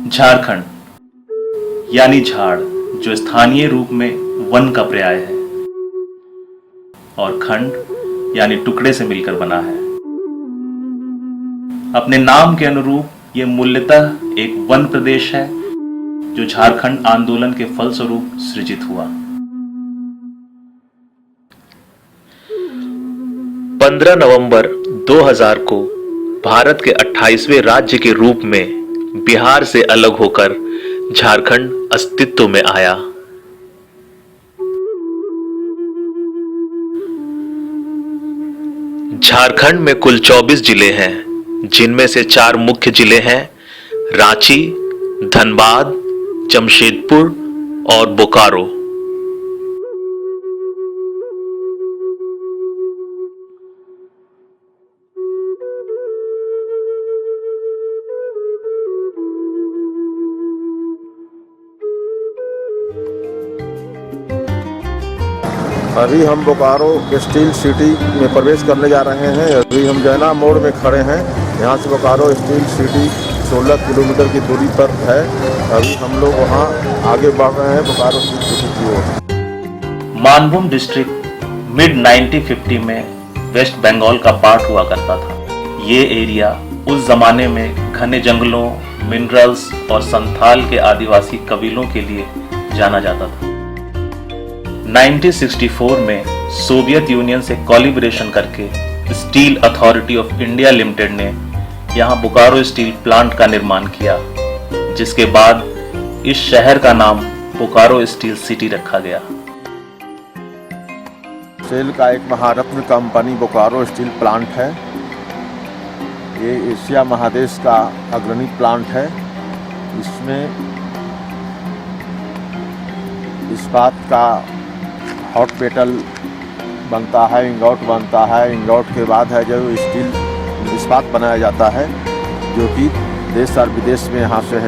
झारखंड यानी झाड़, जो स्थानीय रूप में वन का पर्याय है, और खंड यानी टुकड़े से मिलकर बना है। अपने नाम के अनुरूप यह मूल्यतः एक वन प्रदेश है जो झारखंड आंदोलन के फलस्वरूप सृजित हुआ। 15 नवंबर 2000 को भारत के 28वें राज्य के रूप में बिहार से अलग होकर झारखंड अस्तित्व में आया। झारखंड में कुल 24 जिले हैं, जिनमें से 4 मुख्य जिले हैं, रांची, धनबाद, जमशेदपुर और बोकारो। अभी हम बोकारो स्टील सिटी में प्रवेश करने जा रहे हैं। अभी हम जैना मोड़ में खड़े हैं। यहाँ से बोकारो स्टील सिटी 16 किलोमीटर की दूरी पर है। अभी हम लोग वहाँ आगे बढ़ रहे हैं बोकारो स्टील सिटी की ओर। मानभूम डिस्ट्रिक्ट मिड 1950 में वेस्ट बंगाल का पार्ट हुआ करता था। ये एरिया उस जमाने में घने जंगलों, मिनरल्स और संथाल के आदिवासी कबीलों के लिए जाना जाता था। 1964 में सोवियत यूनियन से कोलैबोरेशन करके steel authority of India limited ने यहाँ बोकारो स्टील प्लांट का निर्माण किया, जिसके बाद इस शहर का नाम बोकारो स्टील सिटी रखा गया। स्टील का एक महारत्न कंपनी बोकारो स्टील प्लांट है। ये एशिया महादेश का अग्रणी प्लांट है। इसमें इस्पात का हॉट मेटल बनता है, इंगोट बनता है। इंगोट के बाद है जो स्टील इस्पात बनाया जाता है, जो कि देश और विदेश में यहाँ से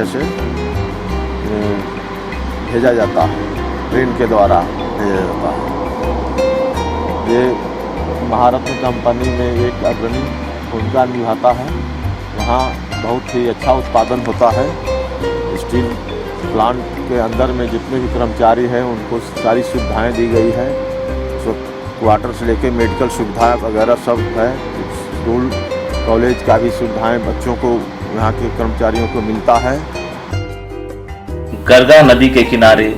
भेजा जाता है, ट्रेन के द्वारा भेजा जाता है। ये महारत्न कंपनी में एक अग्रणी भूमिका निभाता है। यहाँ बहुत ही अच्छा उत्पादन होता है। स्टील प्लांट के अंदर में जितने भी कर्मचारी हैं उनको सारी सुविधाएं दी गई है। क्वार्टर से लेकर मेडिकल सुविधा वगैरह सब है। स्कूल कॉलेज का भी सुविधाएं बच्चों को यहाँ के कर्मचारियों को मिलता है। गरगा नदी के किनारे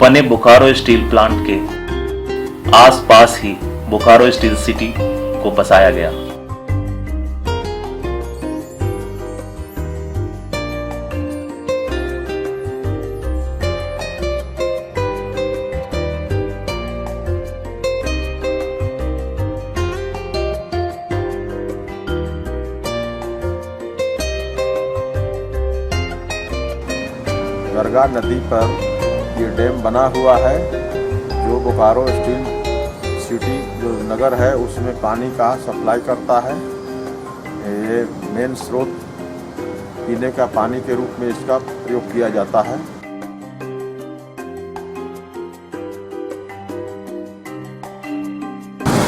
बने बोकारो स्टील प्लांट के आसपास ही बोकारो स्टील सिटी को बसाया गया। गरगा नदी पर ये डैम बना हुआ है, जो बोकारो स्टील सिटी जो नगर है उसमें पानी का सप्लाई करता है। ये मेन स्रोत पीने का पानी के रूप में इसका प्रयोग किया जाता है।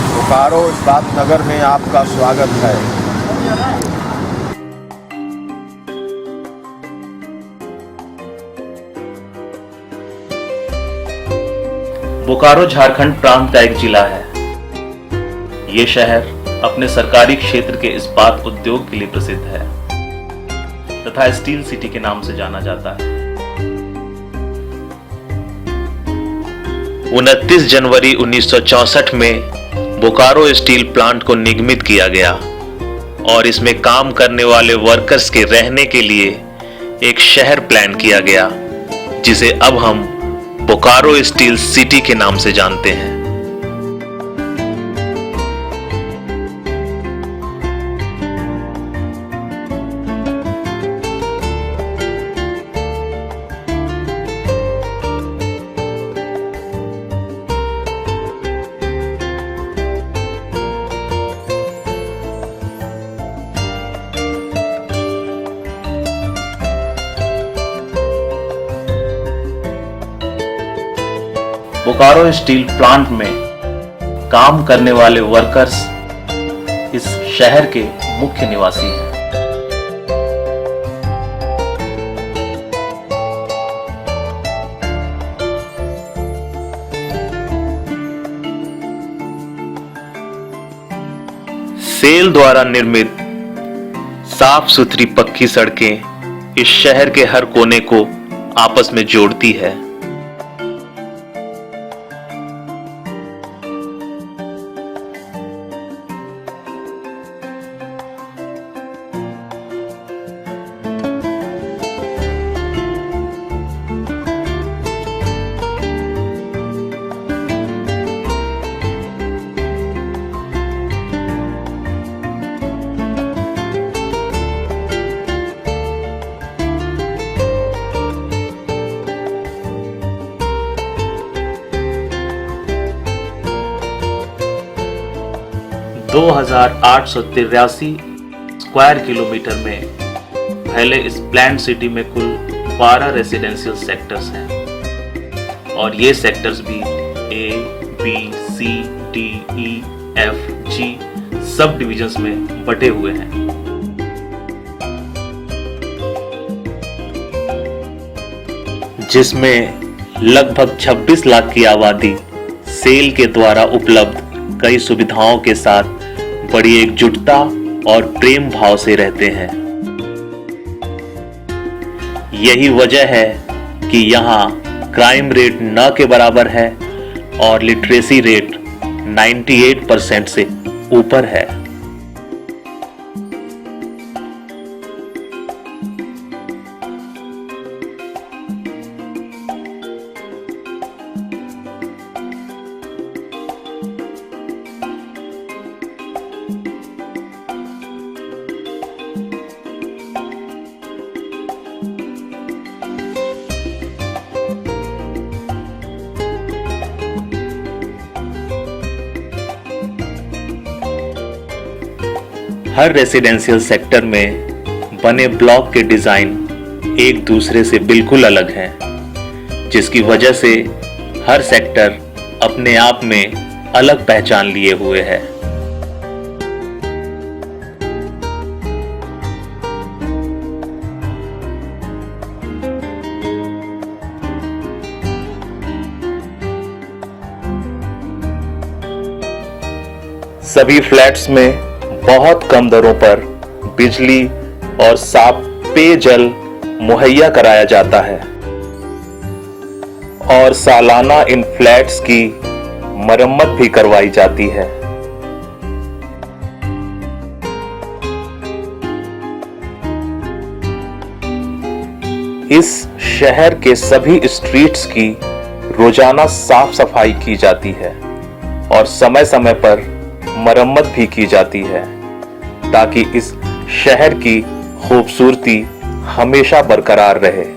बोकारो इस्पात नगर में आपका स्वागत है। बोकारो झारखंड प्रांत का एक जिला है। ये शहर अपने सरकारी क्षेत्र के इस्पात उद्योग के लिए प्रसिद्ध है तथा स्टील सिटी के नाम से जाना जाता है। 29 जनवरी 1964 में बोकारो स्टील प्लांट को निगमित किया गया और इसमें काम करने वाले वर्कर्स के रहने के लिए एक शहर प्लान किया गया, जिसे अब हम बोकारो स्टील सिटी के नाम से जानते हैं। बोकारो स्टील प्लांट में काम करने वाले वर्कर्स इस शहर के मुख्य निवासी हैं। सेल द्वारा निर्मित साफ सुथरी पक्की सड़कें इस शहर के हर कोने को आपस में जोड़ती है। दो 2,883 स्क्वायर किलोमीटर में फैले इस प्लान्ड सिटी में कुल 12 रेसिडेंशियल सेक्टर्स हैं और ये सेक्टर्स भी A, B, C, D, E, F, G सब डिविजन्स में बटे हुए हैं। जिसमें लगभग 26 लाख की आबादी सेल के द्वारा उपलब्ध कई सुविधाओं के साथ बड़ी एकजुटता और प्रेम भाव से रहते हैं। यही वजह है कि यहाँ क्राइम रेट न के बराबर है और लिटरेसी रेट 98% से ऊपर है। हर रेसिडेंशियल सेक्टर में बने ब्लॉक के डिजाइन एक दूसरे से बिल्कुल अलग हैं, जिसकी वजह से हर सेक्टर अपने आप में अलग पहचान लिए हुए है। सभी फ्लैट्स में बहुत कम दरों पर बिजली और साफ पेयजल मुहैया कराया जाता है और सालाना इन फ्लैट्स की मरम्मत भी करवाई जाती है। इस शहर के सभी स्ट्रीट्स की रोजाना साफ सफाई की जाती है और समय समय पर मरम्मत भी की जाती है ताकि इस शहर की खूबसूरती हमेशा बरकरार रहे।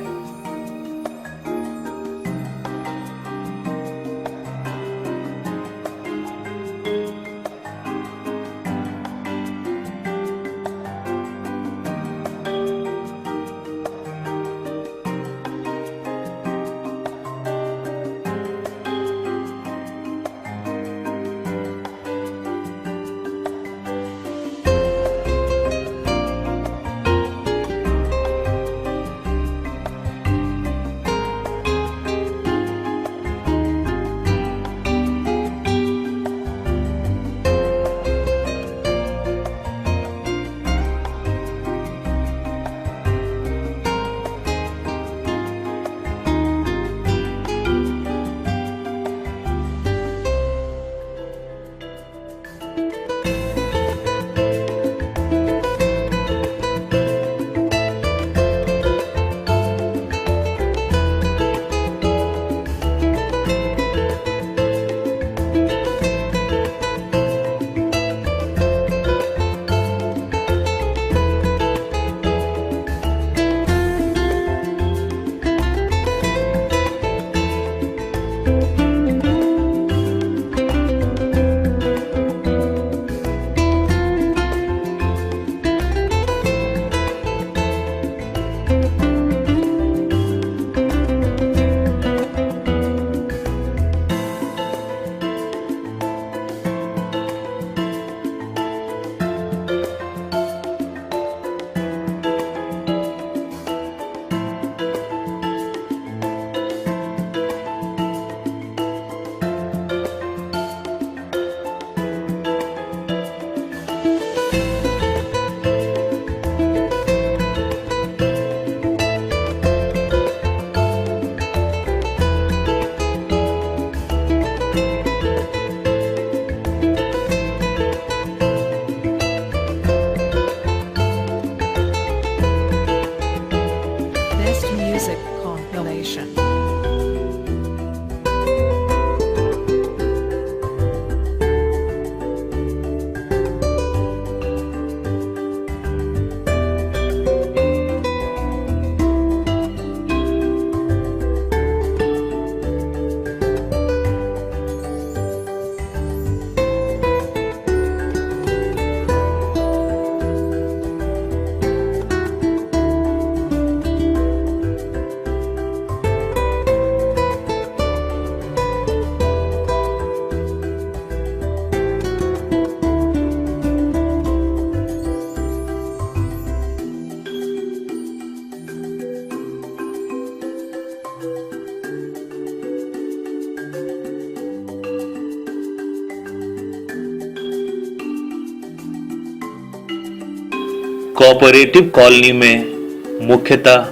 कोऑपरेटिव कॉलोनी में मुख्यतः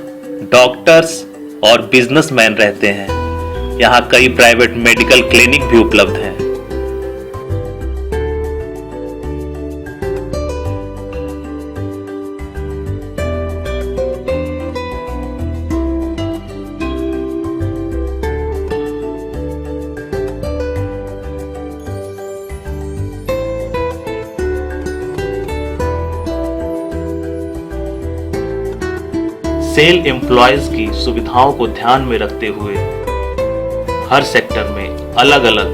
डॉक्टर्स और बिजनेसमैन रहते हैं। यहाँ कई प्राइवेट मेडिकल क्लिनिक भी उपलब्ध हैं। सेल एम्प्लॉयज की सुविधाओं को ध्यान में रखते हुए हर सेक्टर में अलग अलग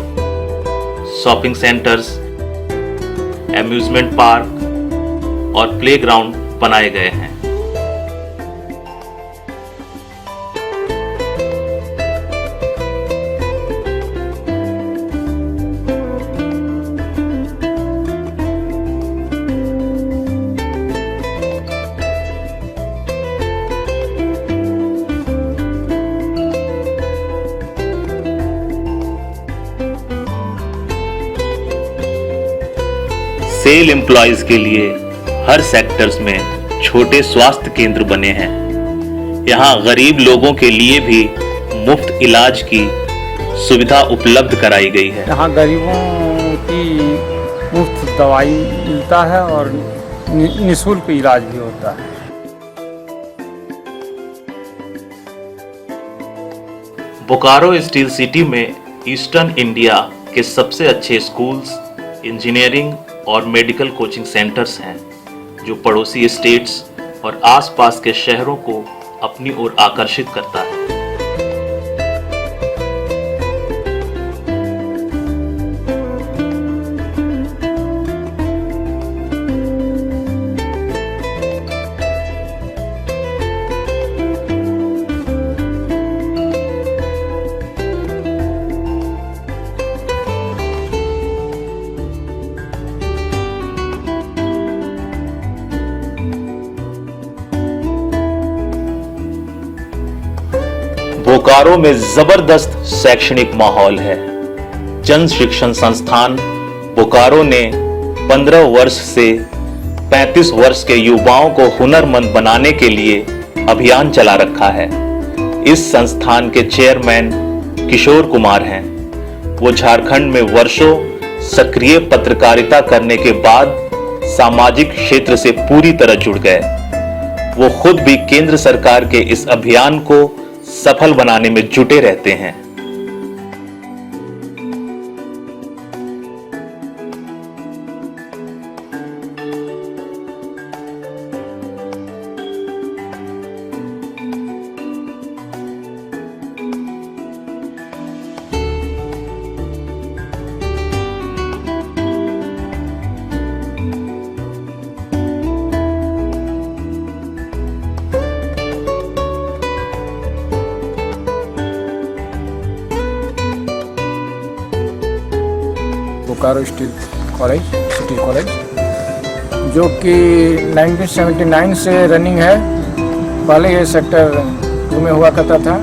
शॉपिंग सेंटर्स, एम्यूजमेंट पार्क और प्लेग्राउंड बनाए गए हैं। सेल एम्प्लॉयज के लिए हर सेक्टर्स में छोटे स्वास्थ्य केंद्र बने हैं। यहाँ गरीब लोगों के लिए भी मुफ्त इलाज की सुविधा उपलब्ध कराई गई है। यहाँ गरीबों की मुफ्त दवाई मिलता है और निःशुल्क इलाज भी होता है। बोकारो स्टील सिटी में ईस्टर्न इंडिया के सबसे अच्छे स्कूल्स, इंजीनियरिंग और मेडिकल कोचिंग सेंटर्स हैं, जो पड़ोसी स्टेट्स और आसपास के शहरों को अपनी ओर आकर्षित करता है। बोकारो में जबरदस्त शैक्षणिक माहौल है। जन शिक्षण संस्थान बोकारो ने 15 वर्ष से 35 वर्ष के युवाओं को हुनरमंद बनाने के लिए अभियान चला रखा है। इस संस्थान के चेयरमैन किशोर कुमार हैं। वो झारखंड में वर्षों सक्रिय पत्रकारिता करने के बाद सामाजिक क्षेत्र से पूरी तरह जुड़ गए। वो खुद भी केंद्र सरकार के इस अभियान को सफल बनाने में जुटे रहते हैं। Bokaro steel college, city college, जो कि 1979 से रनिंग है। पहले ये सेक्टर 2 में हुआ करता था,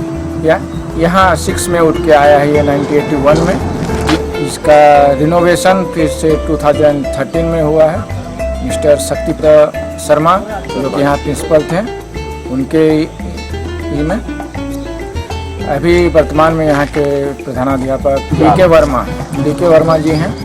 यहाँ 6 में उठ के आया है ये 1981 में। इसका रिनोवेशन फिर से 2013 में हुआ है। मिस्टर शक्ति शर्मा जो कि यहाँ प्रिंसिपल थे, उनके ही में अभी वर्तमान में यहाँ के प्रधानाध्यापक डी के वर्मा जी हैं।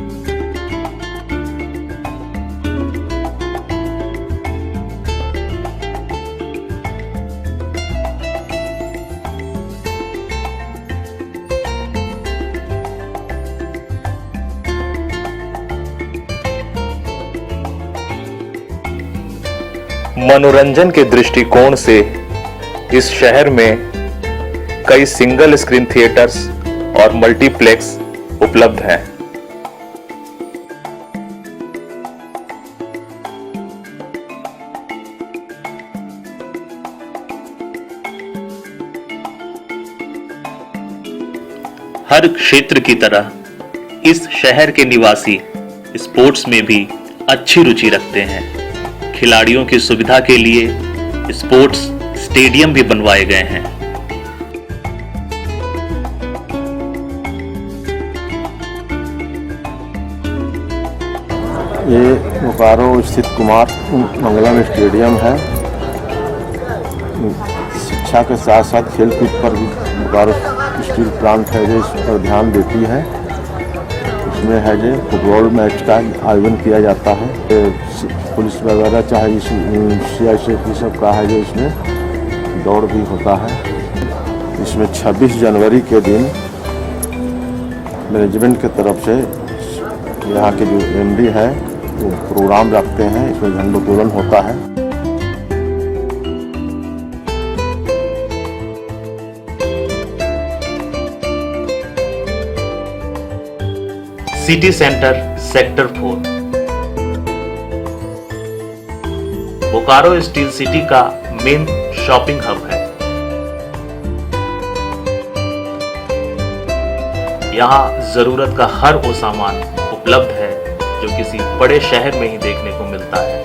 मनोरंजन के दृष्टिकोण से इस शहर में कई सिंगल स्क्रीन थिएटर्स और मल्टीप्लेक्स उपलब्ध हैं। हर क्षेत्र की तरह इस शहर के निवासी स्पोर्ट्स में भी अच्छी रुचि रखते हैं। खिलाड़ियों की सुविधा के लिए स्पोर्ट्स स्टेडियम भी बनवाए गए हैं। ये बोकारो स्थित कुमार मंगलम स्टेडियम है। शिक्षा के साथ साथ खेलकूद पर भी बोकारो स्टील प्लांट है जो इस पर ध्यान देती है। इसमें है जो फुटबॉल मैच का आयोजन किया जाता है। पुलिस वगैरह चाहे CICF सब का है जो इसमें दौड़ भी होता है। इसमें 26 जनवरी के दिन मैनेजमेंट की तरफ से यहाँ के जो MD है वो प्रोग्राम रखते हैं। इसमें झंडोत्तोलन होता है। City centre sector 4 Bokaro steel city का मेन शॉपिंग हब है। यहाँ जरूरत का हर वो सामान उपलब्ध है जो किसी बड़े शहर में ही देखने को मिलता है।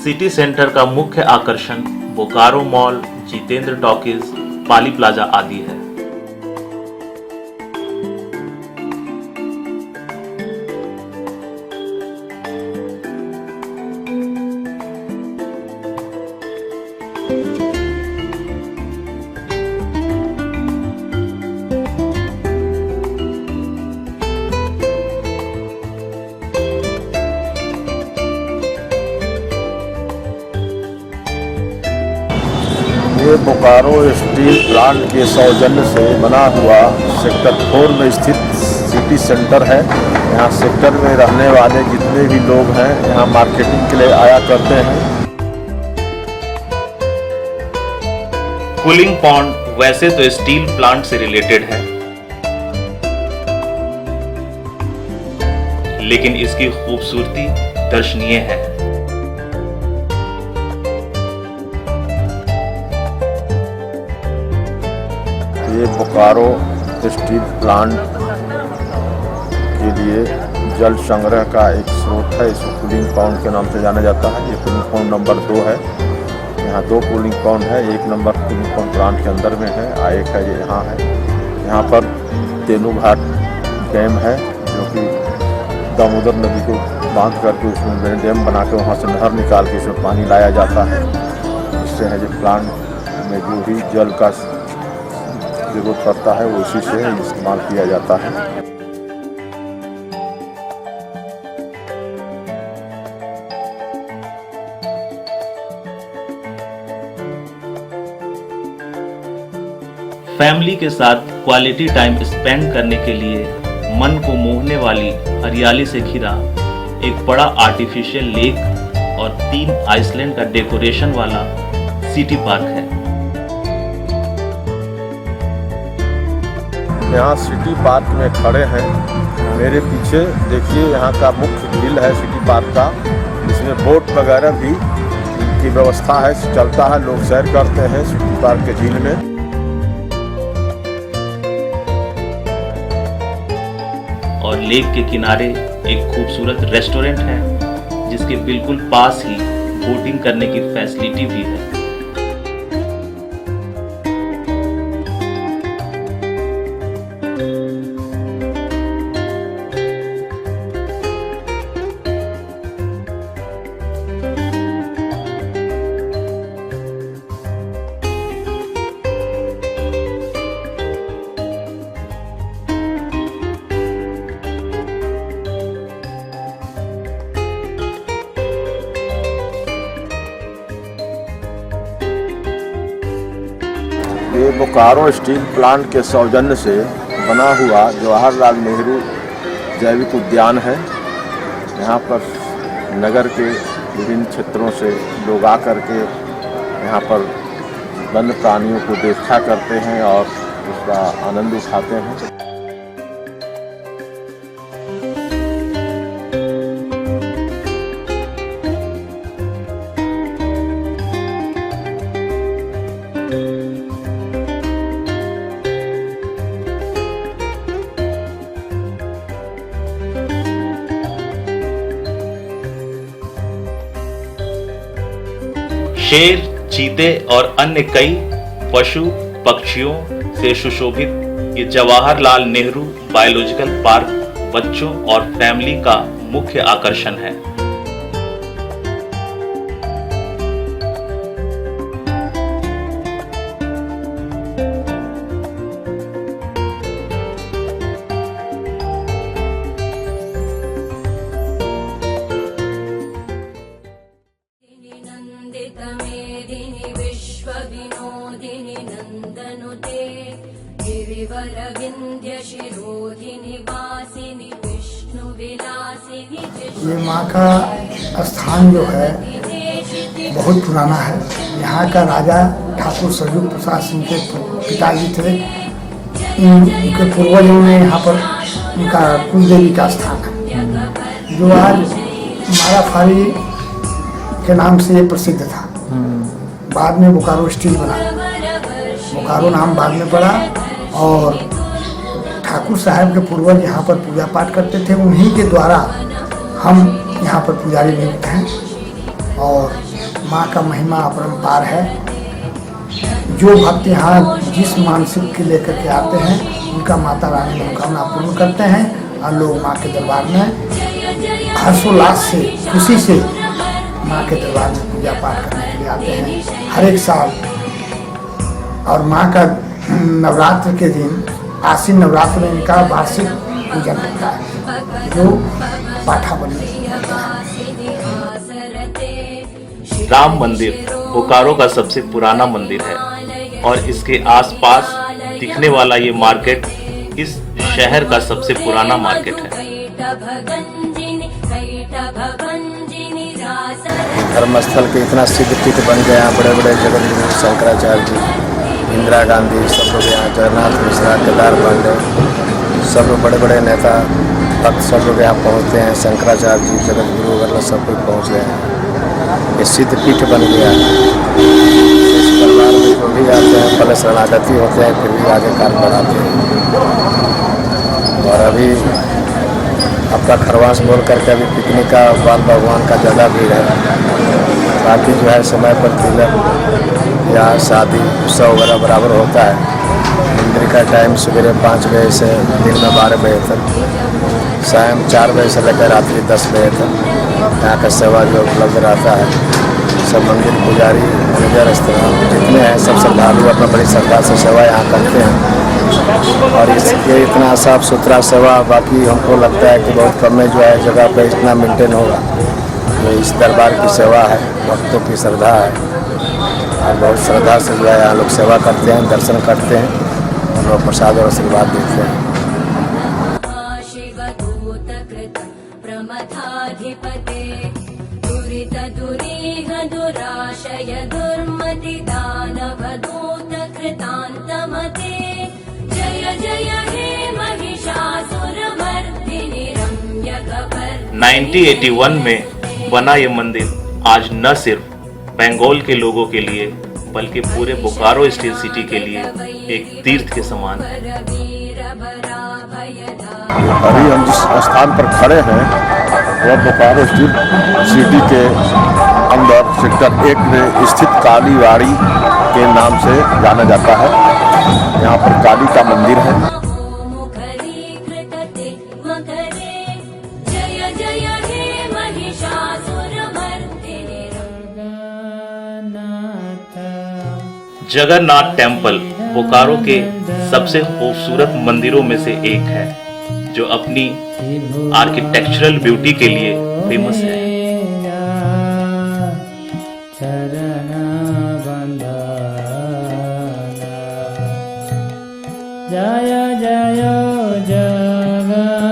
सिटी सेंटर का मुख्य आकर्षण बोकारो मॉल, जितेंद्र टॉकीज, पाली प्लाजा आदि है। ये बोकारो स्टील प्लांट के सौजन्य से बना हुआ सेक्टर 4 में स्थित सिटी सेंटर है। यहाँ सेक्टर में रहने वाले जितने भी लोग हैं यहाँ मार्केटिंग के लिए आया करते हैं। कूलिंग पॉन्ड वैसे तो स्टील प्लांट से रिलेटेड है, लेकिन इसकी खूबसूरती दर्शनीय है। ये बोकारो स्टील प्लांट के लिए जल संग्रह का एक स्रोत है। इसको कूलिंग पॉन्ड के नाम से जाना जाता है। ये कूलिंग पॉन्ड नंबर 2 है। यहाँ 2 कूलिंग पॉन्ड है। एक नंबर कूलिंग पॉन्ड प्लांट के अंदर में है, एक है ये यहाँ है। यहाँ पर तेनूघाट डैम है जो कि दामोदर नदी को बांध करके उसमें डैम बना के वहाँ से नहर निकाल के इसमें पानी लाया जाता है। इससे है जो प्लांट में जो भी जल का जरूरत पड़ता है वो उसी से इस्तेमाल किया जाता है। फैमिली के साथ क्वालिटी टाइम स्पेंड करने के लिए मन को मोहने वाली हरियाली से घिरा एक बड़ा आर्टिफिशियल लेक और 3 आइसलैंड का डेकोरेशन वाला सिटी पार्क है। यहाँ सिटी पार्क में खड़े हैं। मेरे पीछे देखिए यहाँ का मुख्य झील है सिटी पार्क का। इसमें बोट वगैरह भी की व्यवस्था है, चलता है, लोग सैर करते हैं सिटी पार्क के झील में। और लेक के किनारे एक खूबसूरत रेस्टोरेंट है जिसके बिल्कुल पास ही बोटिंग करने की फैसिलिटी भी है। ये बोकारो स्टील प्लांट के सौजन्य से बना हुआ जवाहरलाल नेहरू जैविक उद्यान है। यहाँ पर नगर के विभिन्न क्षेत्रों से लोग आकर के यहाँ पर वन्य प्राणियों को देखा करते हैं और उसका आनंद उठाते हैं। शेर, चीते और अन्य कई पशु पक्षियों से सुशोभित ये जवाहरलाल नेहरू बायोलॉजिकल पार्क बच्चों और फैमिली का मुख्य आकर्षण है। मेदिनि विश्वविनोदिनि नन्दनुते गिरिवरविन्द्य शिरोधिनि वासिनि विष्णुविलासिनि ये माँ का स्थान जो है बहुत पुराना है। यहाँ का राजा ठाकुर सरयुग प्रसाद सिंह के पिताजी थे। उनके पूर्वजों ने यहाँ पर उनका कुलदेवी का स्थान है, जो आज माराफारी के नाम से ये प्रसिद्ध था। बाद में बोकारो स्टील बना, बोकारो नाम बाद में पड़ा। और ठाकुर साहब के पूर्वज यहाँ पर पूजा पाठ करते थे, उन्हीं के द्वारा हम यहाँ पर पुजारी नियुक्त हैं। और माँ का महिमा अपरंपार है। जो भक्त यहाँ जिस मानसिक के लेकर के आते हैं, उनका माता रानी मनोकामना पूर्ण करते हैं। और लोग माँ के दरबार में हर्षोल्लास से, खुशी से माँ के दरबार में पूजा पाठ करने के लिए आते हैं हर एक साल। और माँ का नवरात्र के दिन, आश्विन नवरात्र में इनका वार्षिक पूजन होता है, जो पाठा बलि। राम मंदिर बोकारो का सबसे पुराना मंदिर है और इसके आसपास दिखने वाला ये मार्केट इस शहर का सबसे पुराना मार्केट है। धर्मस्थल के इतना सिद्ध पीठ बन गया, बड़े बड़े जगत गुरु शंकराचार्य जी, इंदिरा गांधी, सब लोग यहाँ, जगन्नाथ मिश्रा, केदार पांडे, सब लोग बड़े बड़े नेता भक्त सब लोग यहाँ पहुँचते हैं। शंकराचार्य जी, जगत गुरु वगैरह सब लोग पहुँच गए हैं। ये सिद्ध पीठ बन गया। इस दरबार में जो भी आते हैं पहले शरणागति होते हैं, फिर भी आगे कार्य बढ़ाते हैं। और अभी आपका खरवास बोल करके अभी पिकनिक का, बाल भगवान का ज़्यादा भीड़ है। बाकी जो है समय पर तिलक या शादी उत्सव वगैरह बराबर होता है। मंदिर का टाइम सवेरे 5 बजे से दिन में 12 बजे तक, शाम 4 बजे से लेकर रात्रि 10 बजे तक यहाँ का सेवा जो उपलब्ध रहता है। सब मंदिर पुजारी, मैनेजर, स्त्रीण जितने हैं सब श्रद्धालु अपना बड़ी श्रद्धा से सेवा यहाँ करते हैं। और इसके इतना साफ सुथरा सेवा बाकी हमको लगता है कि बहुत कम में जो है जगह पे इतना मेंटेन होगा। ये इस दरबार की सेवा है, भक्तों की श्रद्धा है। और बहुत श्रद्धा से जो है यहाँ लोग सेवा करते हैं, दर्शन करते हैं और लोग प्रसाद और आशीर्वाद देते हैं। जय जय हे महिषासुरमर्दिनि रम्यकपर्दिनि। 1981 में बना ये मंदिर आज न सिर्फ बंगाल के लोगों के लिए बल्कि पूरे बोकारो स्टील सिटी के लिए एक तीर्थ के समान है। अभी हम जिस स्थान पर खड़े हैं वह बोकारो स्टील सिटी के अंदर सेक्टर 1 में स्थित कालीवाड़ी के नाम से जाना जाता है। यहाँ पर काली का मंदिर है। जगन्नाथ टेम्पल बोकारो के सबसे खूबसूरत मंदिरों में से एक है, जो अपनी आर्किटेक्चरल ब्यूटी के लिए फेमस है। जय जय जगन्नाथ।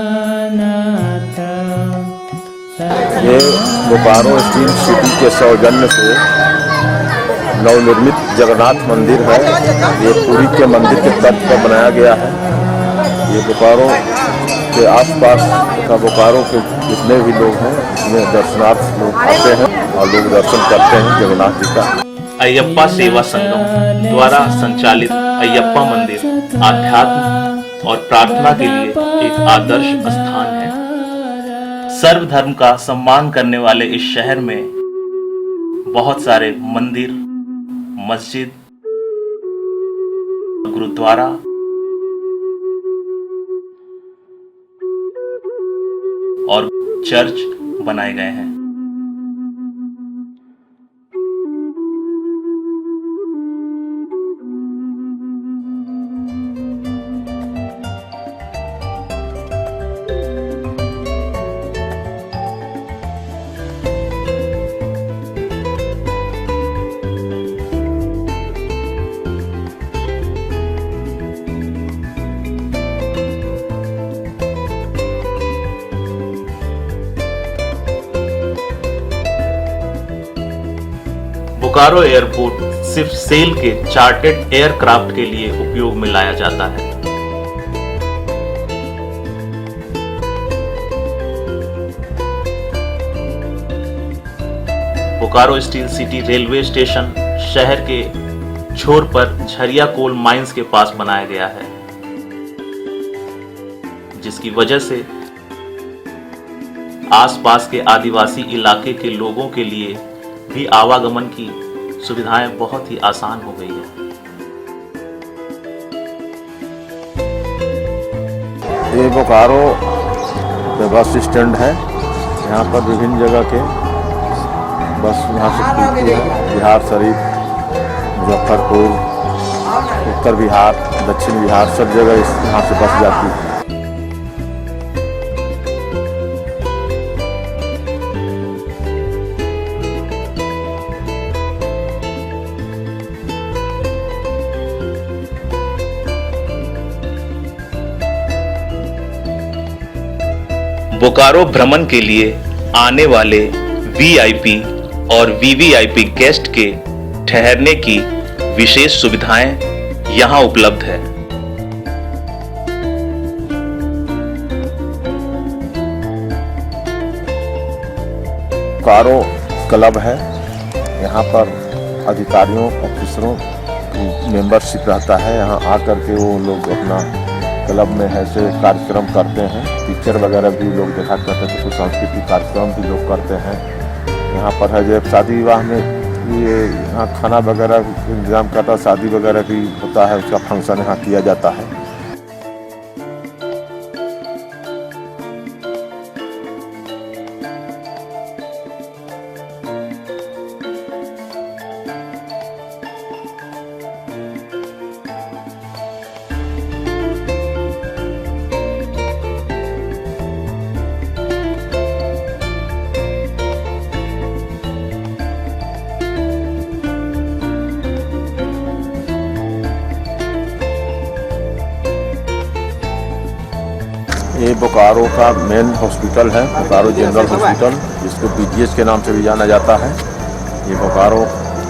ये बोकारो स्टील सिटी के सौजन्य से नवनिर्मित जगन्नाथ मंदिर है। ये पुरी के मंदिर के तट पर बनाया गया है। ये बोकारो के आसपास तथा बोकारो के जितने भी लोग हैं इसमें दर्शनार्थ लोग आते हैं और लोग दर्शन करते हैं जगन्नाथ जी का। अयप्पा सेवा संगम द्वारा संचालित अयप्पा मंदिर आध्यात्म और प्रार्थना के लिए एक आदर्श स्थान है। सर्वधर्म का सम्मान करने वाले इस शहर में बहुत सारे मंदिर, मस्जिद, गुरुद्वारा और चर्च बनाए गए हैं। बोकारो एयरपोर्ट सिर्फ सेल के चार्टर्ड एयरक्राफ्ट के लिए उपयोग में लाया जाता है। Bokaro steel city railway station शहर के छोर पर झरिया कोल माइंस के पास बनाया गया है, जिसकी वजह से आसपास के आदिवासी इलाके के लोगों के लिए भी आवागमन की सुविधाएं बहुत ही आसान हो गई है। ये बोकारो बस स्टैंड है। यहाँ पर विभिन्न जगह के बस यहाँ से खुलती है। बिहार शरीफ, मुजफ्फरपुर, उत्तर बिहार, दक्षिण बिहार, सब जगह यहाँ से बस जाती है। बोकारो भ्रमण के लिए आने वाले वीआईपी और वीवीआईपी गेस्ट के ठहरने की विशेष सुविधाएं यहां उपलब्ध है। बोकारो क्लब है। यहाँ पर अधिकारियों, ऑफिसरों की मेंबरशिप रहता है। यहाँ आकर के वो लोग अपना क्लब में ऐसे कार्यक्रम करते हैं। पिक्चर वगैरह भी लोग देखा करते हैं, कुछ सांस्कृतिक कार्यक्रम भी लोग करते हैं। यहाँ पर है जब शादी विवाह में ये यहाँ खाना वगैरह इंतजाम करता है, शादी वगैरह भी होता है, उसका फंक्शन यहाँ किया जाता है। ये बोकारो का मेन हॉस्पिटल है, बोकारो जनरल हॉस्पिटल, जिसको बीजीएच के नाम से भी जाना जाता है। ये बोकारो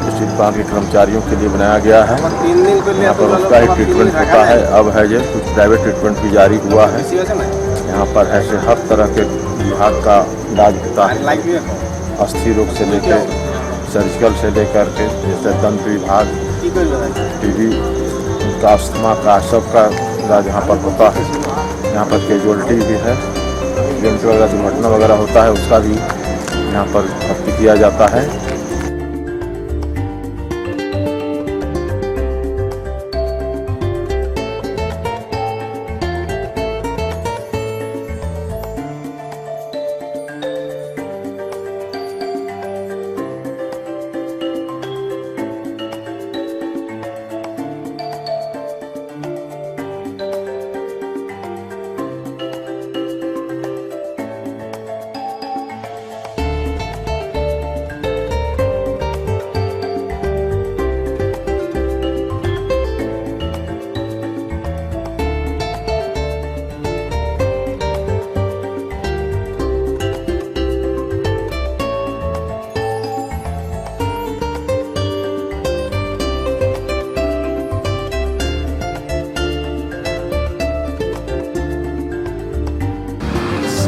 स्टील प्लांट के कर्मचारियों के लिए बनाया गया है। यहाँ पर उसका ही ट्रीटमेंट होता है। अब है जो कुछ प्राइवेट ट्रीटमेंट भी जारी हुआ है। यहाँ पर ऐसे हर तरह के विभाग का इलाज होता है, अस्थि रोग से लेकर सर्जिकल से लेकर के, जैसे दंत विभाग, टीबी का, अस्थमा का, सबका इलाज यहाँ पर होता है। यहाँ पर कैजुअलिटी भी है, एक्सीडेंट वगैरह दुर्घटना वगैरह होता है, उसका भी यहाँ पर भर्ती किया जाता है।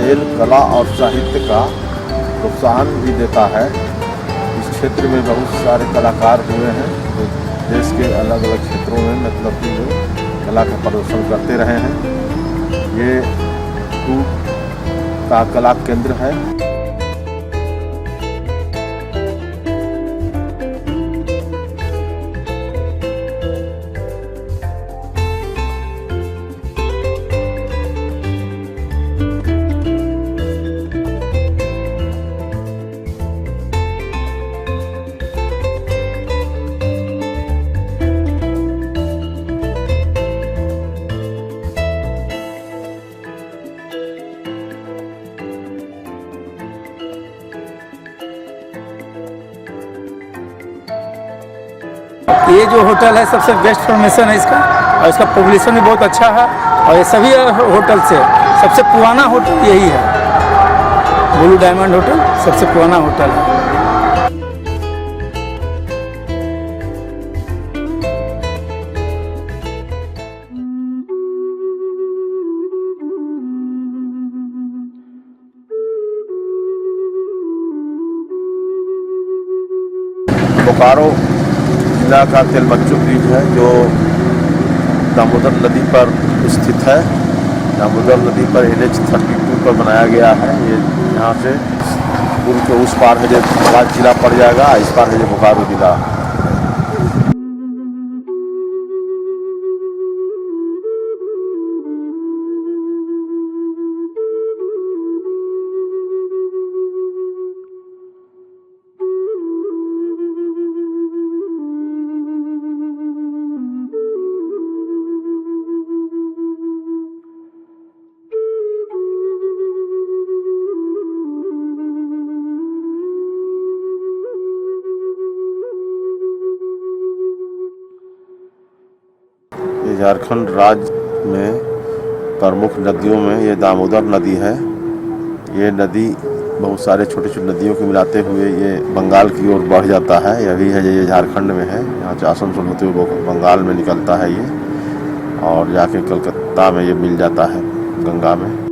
खेल, कला और साहित्य का प्रोत्साहन भी देता है। इस क्षेत्र में बहुत सारे कलाकार हुए हैं जो देश के अलग अलग क्षेत्रों में मतलब कि जो कला का प्रदर्शन करते रहे हैं। ये का कला केंद्र है। ये जो होटल है सबसे बेस्ट फॉर्मेशन है इसका, और इसका पॉपुलेशन भी बहुत अच्छा है। और ये सभी होटल से सबसे पुराना होटल यही है, ब्लू डायमंड होटल सबसे पुराना होटल है। बोकारो जिला का तेलमच्चू ब्रिज है जो दामोदर नदी पर स्थित है। दामोदर नदी पर NH-32 पर बनाया गया है। ये यहाँ से पुल के उस पार में जो बालाघाट जिला पड़ जाएगा, इस पार में जो बोकारो जिला। झारखंड राज्य में प्रमुख नदियों में ये दामोदर नदी है। ये नदी बहुत सारे छोटे छोटे नदियों को मिलाते हुए ये बंगाल की ओर बढ़ जाता है। यही है ये झारखंड में है, यहाँ से आसनसोल होते हुए बंगाल में निकलता है ये, और जाके कलकत्ता में ये मिल जाता है गंगा में।